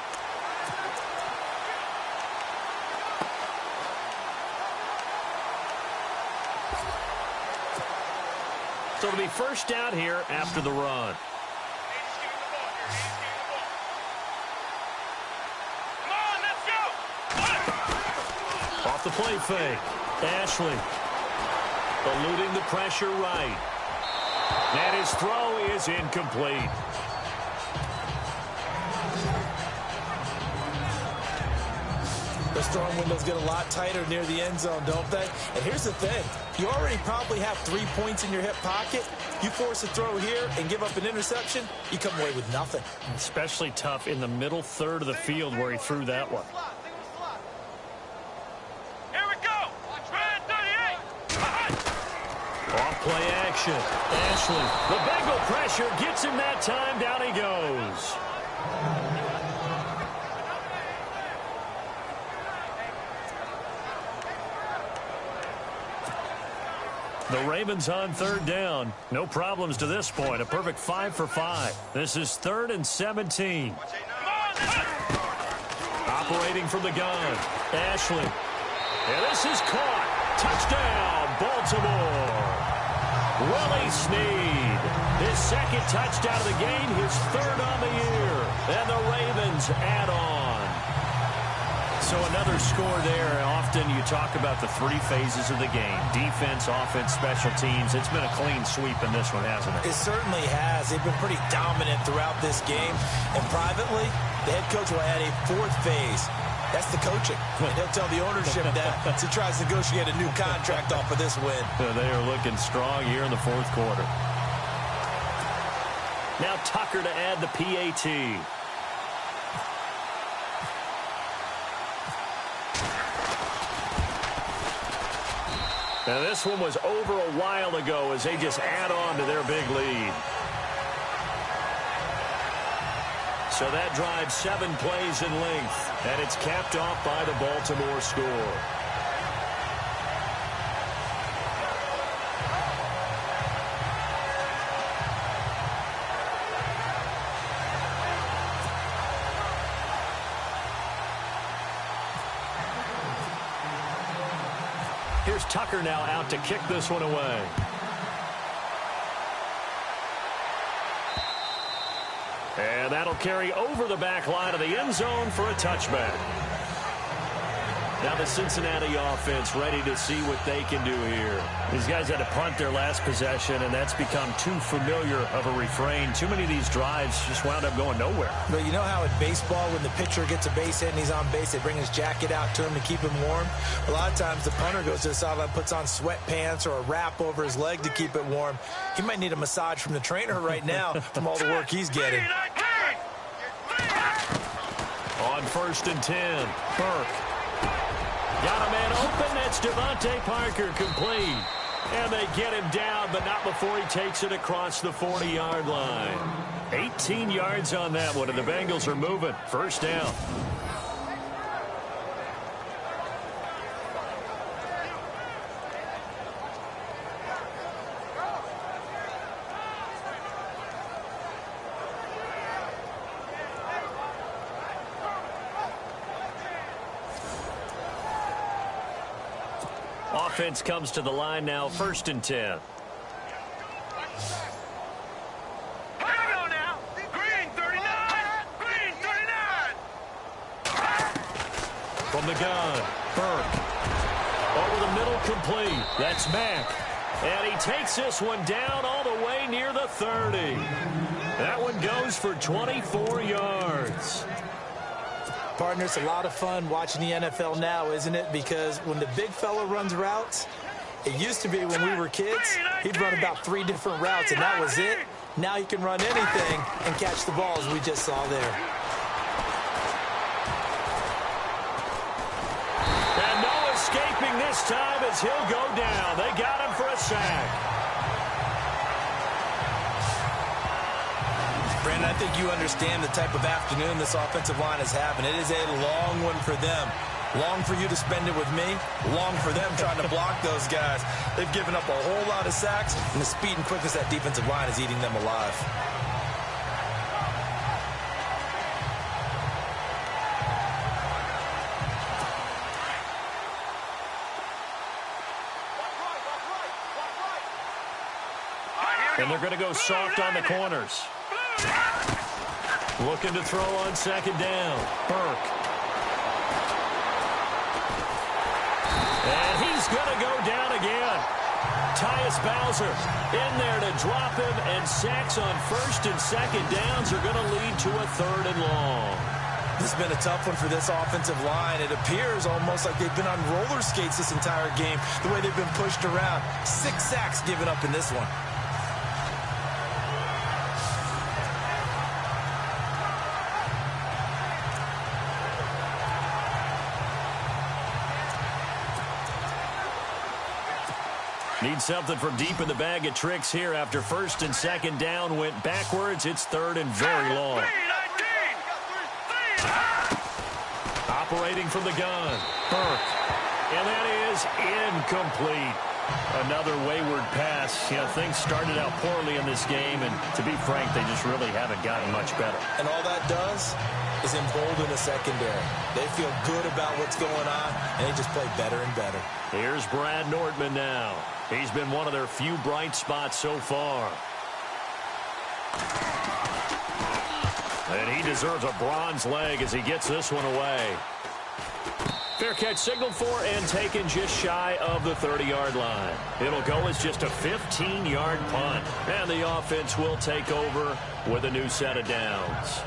So it'll be first down here after the run. Off the play fake. Ashley eluding the pressure right. And his throw is incomplete. Those throwing windows get a lot tighter near the end zone, don't they? And here's the thing. You already probably have 3 points in your hip pocket. You force a throw here and give up an interception, you come away with nothing. Especially tough in the middle third of the field where he threw that one. Off-play action. Ashley, the Bengal pressure gets him that time. Down he goes. The Ravens on third down. No problems to this point. A perfect 5 for 5. This is 3rd and 17. Operating from the gun. Ashley. And this is caught. Touchdown, Baltimore. Willie Snead, his 2nd touchdown of the game, his 3rd on the year. And the Ravens add on. So another score there. Often you talk about the 3 phases of the game. Defense, offense, special teams. It's been a clean sweep in this one, hasn't it? It certainly has. They've been pretty dominant throughout this game. And privately, the head coach will add a 4th phase. That's the coaching. And he'll tell the ownership that as he tries to negotiate a new contract off of this win. They are looking strong here in the 4th quarter. Now Tucker to add the PAT. Now this one was over a while ago as they just add on to their big lead. So that drives 7 plays in length, and it's capped off by the Baltimore score. Here's Tucker now out to kick this one away. And that'll carry over the back line of the end zone for a touchback. Now the Cincinnati offense ready to see what they can do here. These guys had to punt their last possession, and that's become too familiar of a refrain. Too many of these drives just wound up going nowhere. But you know how in baseball, when the pitcher gets a base hit and he's on base, they bring his jacket out to him to keep him warm? A lot of times the punter goes to the sideline, puts on sweatpants or a wrap over his leg to keep it warm. He might need a massage from the trainer right now from all the work he's getting. On 1st and 10, Burke. Got a man open. That's Devontae Parker complete. And they get him down, but not before he takes it across the 40-yard line. 18 yards on that one, and the Bengals are moving. First down. Offense comes to the line now, 1st and 10. From the gun, Burke. Over the middle, complete. That's Mack. And he takes this one down all the way near the 30. That one goes for 24 yards. Partner, it's a lot of fun watching the NFL now, isn't it? Because when the big fella runs routes, it used to be when we were kids, he'd run about 3 different routes, and that was it. Now he can run anything and catch the ball, as we just saw there. And no escaping this time as he'll go down. They got him for a sack. Brandon, I think you understand the type of afternoon this offensive line is having. It is a long one for them. Long for you to spend it with me. Long for them trying to block those guys. They've given up a whole lot of sacks, and the speed and quickness of that defensive line is eating them alive. And they're going to go soft on the corners. Looking to throw on second down. Burke. And he's going to go down again. Tyus Bowser in there to drop him, and sacks on first and second downs are going to lead to a 3rd and long. This has been a tough one for this offensive line. It appears almost like they've been on roller skates this entire game, the way they've been pushed around. 6 sacks given up in this one. Need something from deep in the bag of tricks here after first and second down went backwards. It's 3rd and very long. Operating from the gun, Burke. And that is incomplete. Another wayward pass. You know, things started out poorly in this game, and to be frank, they just really haven't gotten much better. And all that does is embolden the secondary. They feel good about what's going on, and they just play better and better. Here's Brad Nordman now. He's been one of their few bright spots so far. And he deserves a bronze leg as he gets this one away. Fair catch signaled for and taken just shy of the 30-yard line. It'll go as just a 15-yard punt. And the offense will take over with a new set of downs.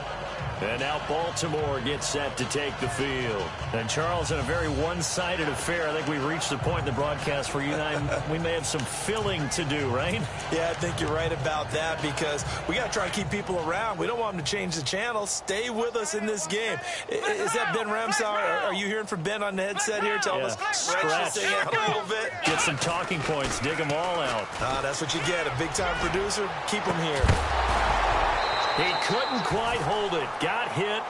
And now Baltimore gets set to take the field. And, Charles, in a very one-sided affair, I think we've reached the point in the broadcast where you and I, we may have some filling to do, right? Yeah, I think you're right about that because we got to try and keep people around. We don't want them to change the channel. Stay with us in this game. Is that Ben Ramsauer? Are you hearing from Ben on the headset here? Tell us, stretch this thing out a little bit. Get some talking points. Dig them all out. That's what you get. A big-time producer. Keep them here. He couldn't quite hold it. Got hit.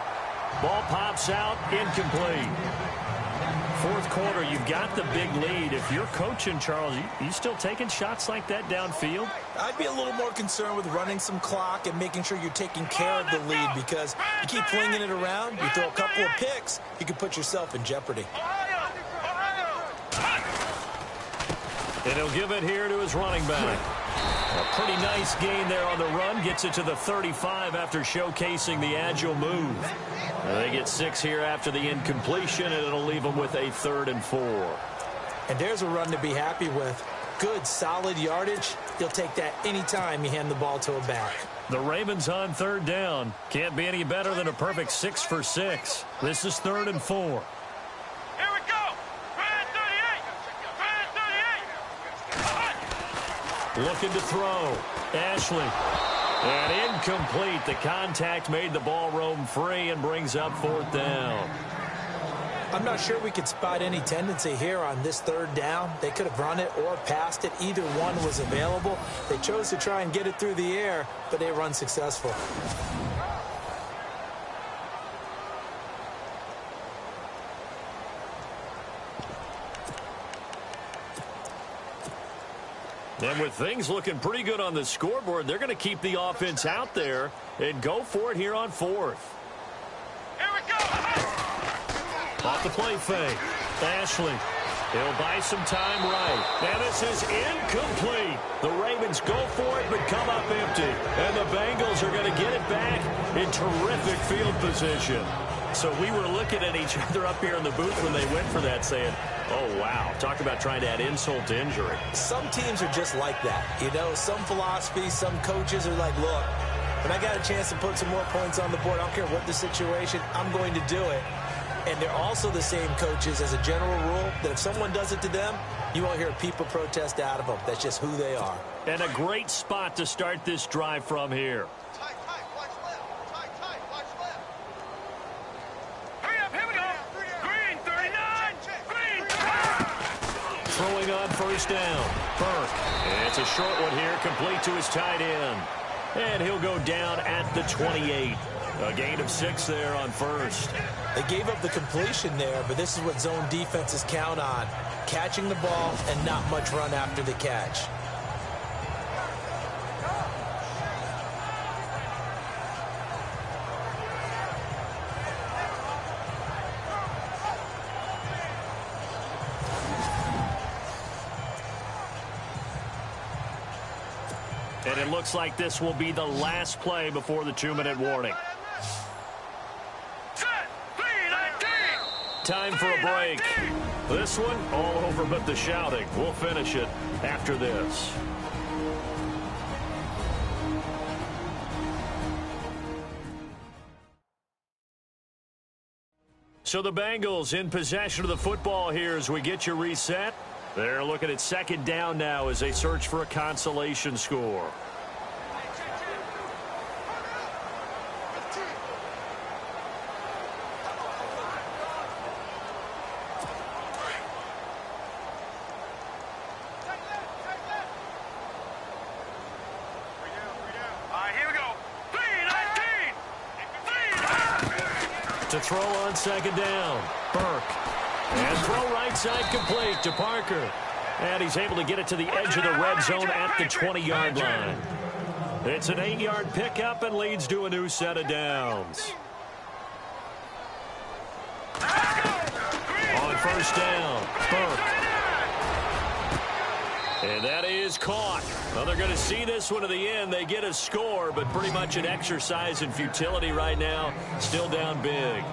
Ball pops out. Incomplete. 4th quarter, you've got the big lead. If you're coaching, Charles, you still taking shots like that downfield? I'd be a little more concerned with running some clock and making sure you're taking care of the lead because you keep flinging it around, you throw a couple of picks, you can put yourself in jeopardy. And he'll give it here to his running back. A pretty nice gain there on the run. Gets it to the 35 after showcasing the agile move. They get 6 here after the incompletion, and it'll leave them with a 3rd and 4. And there's a run to be happy with. Good, solid yardage. You'll take that anytime you hand the ball to a back. The Ravens on 3rd down. Can't be any better than a perfect 6 for 6. This is 3rd and 4. Here we go. 38. Looking to throw. Ashley. And incomplete. The contact made the ball roam free and brings up 4th down. I'm not sure we could spot any tendency here on this 3rd down. They could have run it or passed it. Either one was available. They chose to try and get it through the air, but they were unsuccessful. And with things looking pretty good on the scoreboard, they're going to keep the offense out there and go for it here on 4th. Here we go. Off the play fake. Ashley. He'll buy some time right. And this is incomplete. The Ravens go for it but come up empty. And the Bengals are going to get it back in terrific field position. So we were looking at each other up here in the booth when they went for that saying, oh, wow, talk about trying to add insult to injury. Some teams are just like that. You know, some philosophies, some coaches are like, look, when I got a chance to put some more points on the board, I don't care what the situation, I'm going to do it. And they're also the same coaches as a general rule that if someone does it to them, you won't hear people protest out of them. That's just who they are. And a great spot to start this drive from here. Tight, watch left. Tight, watch left. Hurry up, here we go. Green, 39. Green. Throwing on first down. Burke. It's a short one here, complete to his tight end. And he'll go down at the 28. A gain of 6 there on first. They gave up the completion there, but this is what zone defenses count on. Catching the ball and not much run after the catch. And it looks like this will be the last play before the 2-minute warning. Time for a break. This one, all over but the shouting. We'll finish it after this. So the Bengals in possession of the football here as we get you reset. They're looking at second down now as they search for a consolation score. To throw on second down, Burke. And throw right side complete to Parker. And he's able to get it to the edge of the red zone at the 20-yard line. It's an 8-yard pickup and leads to a new set of downs. On first down, Burke. And that is caught. Well, they're going to see this one to the end. They get a score, but pretty much an exercise in futility right now. Still down big.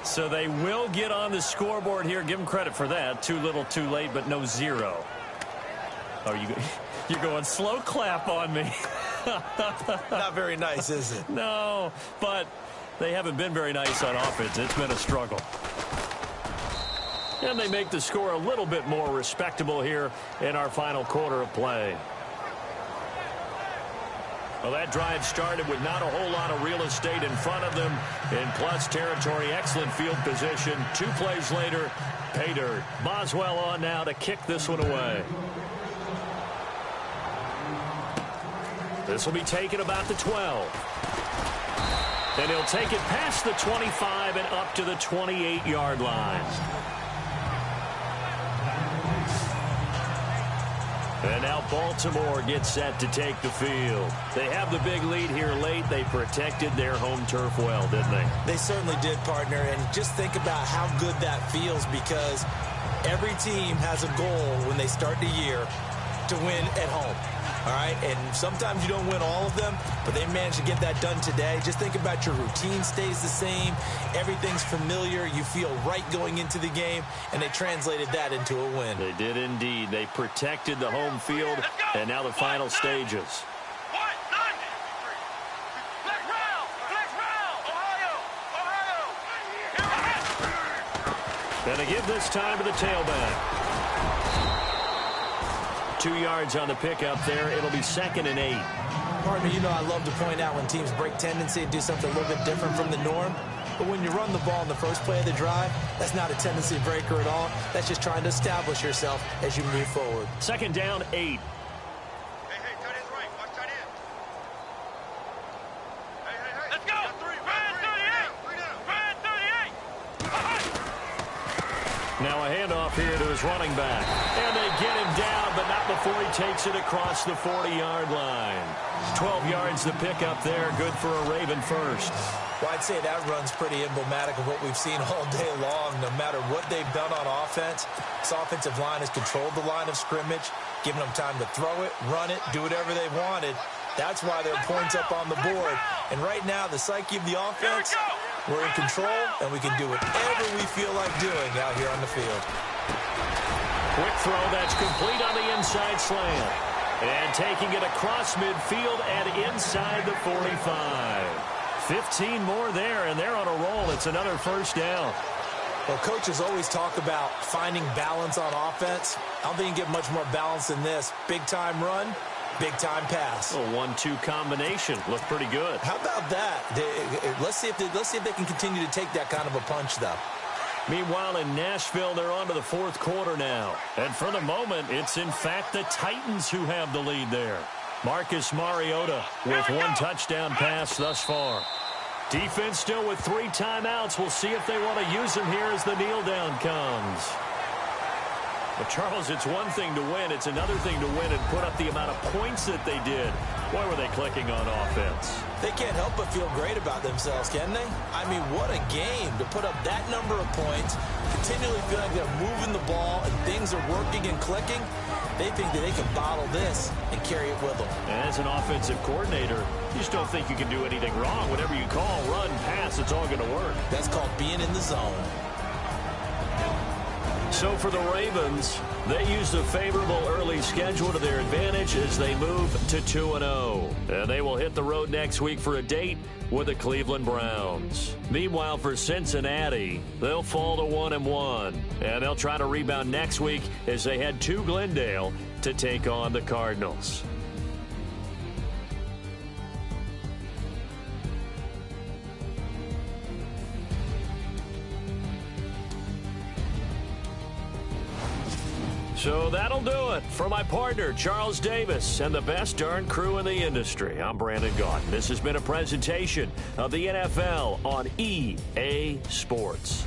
So they will get on the scoreboard here. Give them credit for that. Too little, too late, but no 0. Oh, you're going slow clap on me. Not very nice, is it? No, but they haven't been very nice on offense. It's been a struggle. And they make the score a little bit more respectable here in our final quarter of play. Well, that drive started with not a whole lot of real estate in front of them. In plus territory, excellent field position. 2 plays later, pay dirt. Boswell on now to kick this one away. This will be taken about the 12. And he'll take it past the 25 and up to the 28-yard line. And now Baltimore gets set to take the field. They have the big lead here late. They protected their home turf well, didn't they? They certainly did, partner. And just think about how good that feels, because every team has a goal when they start the year to win at home. All right, and sometimes you don't win all of them, but they managed to get that done today. Just think about your routine stays the same. Everything's familiar. You feel right going into the game, and they translated that into a win. They did indeed. They protected the home field, and now the final stages. And they give this time to the tailback. 2 yards on the pickup there. It'll be 2nd and 8. Partner, you know I love to point out when teams break tendency and do something a little bit different from the norm. But when you run the ball in the first play of the drive, that's not a tendency breaker at all. That's just trying to establish yourself as you move forward. 2nd down, 8. Hey, tight end's right. Watch tight end. Hey. Let's go. Ryan 38. Ryan 38. Now a handoff here to his running back. And they get him down, but not before he takes it across the 40-yard line. 12 yards the pickup there. Good for a Raven first. Well, I'd say that run's pretty emblematic of what we've seen all day long. No matter what they've done on offense, this offensive line has controlled the line of scrimmage, given them time to throw it, run it, do whatever they wanted. That's why there are points up on the board. And right now, the psyche of the offense, We're in control, and we can do whatever we feel like doing out here on the field. Quick throw that's complete on the inside slant. And taking it across midfield and inside the 45. 15 more there, and they're on a roll. It's another first down. Well, coaches always talk about finding balance on offense. I don't think you can get much more balance than this. Big-time run, big-time pass. A 1-2 combination. Looked pretty good. How about that? Let's see if they can continue to take that kind of a punch, though. Meanwhile, in Nashville, they're on to the fourth quarter now. And for the moment, it's in fact the Titans who have the lead there. Marcus Mariota with one touchdown pass thus far. Defense still with 3 timeouts. We'll see if they want to use them here as the kneel down comes. But, Charles, it's one thing to win. It's another thing to win and put up the amount of points that they did. Boy, were they clicking on offense. They can't help but feel great about themselves, can they? I mean, what a game to put up that number of points, continually feel like they're moving the ball and things are working and clicking. They think that they can bottle this and carry it with them. As an offensive coordinator, you just don't think you can do anything wrong. Whatever you call, run, pass, it's all going to work. That's called being in the zone. So for the Ravens, they use a favorable early schedule to their advantage as they move to 2-0. And they will hit the road next week for a date with the Cleveland Browns. Meanwhile, for Cincinnati, they'll fall to 1-1. And they'll try to rebound next week as they head to Glendale to take on the Cardinals. So that'll do it. For my partner, Charles Davis, and the best darn crew in the industry, I'm Brandon Gaudin. This has been a presentation of the NFL on EA Sports.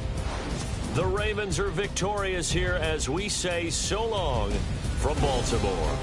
The Ravens are victorious here as we say so long from Baltimore.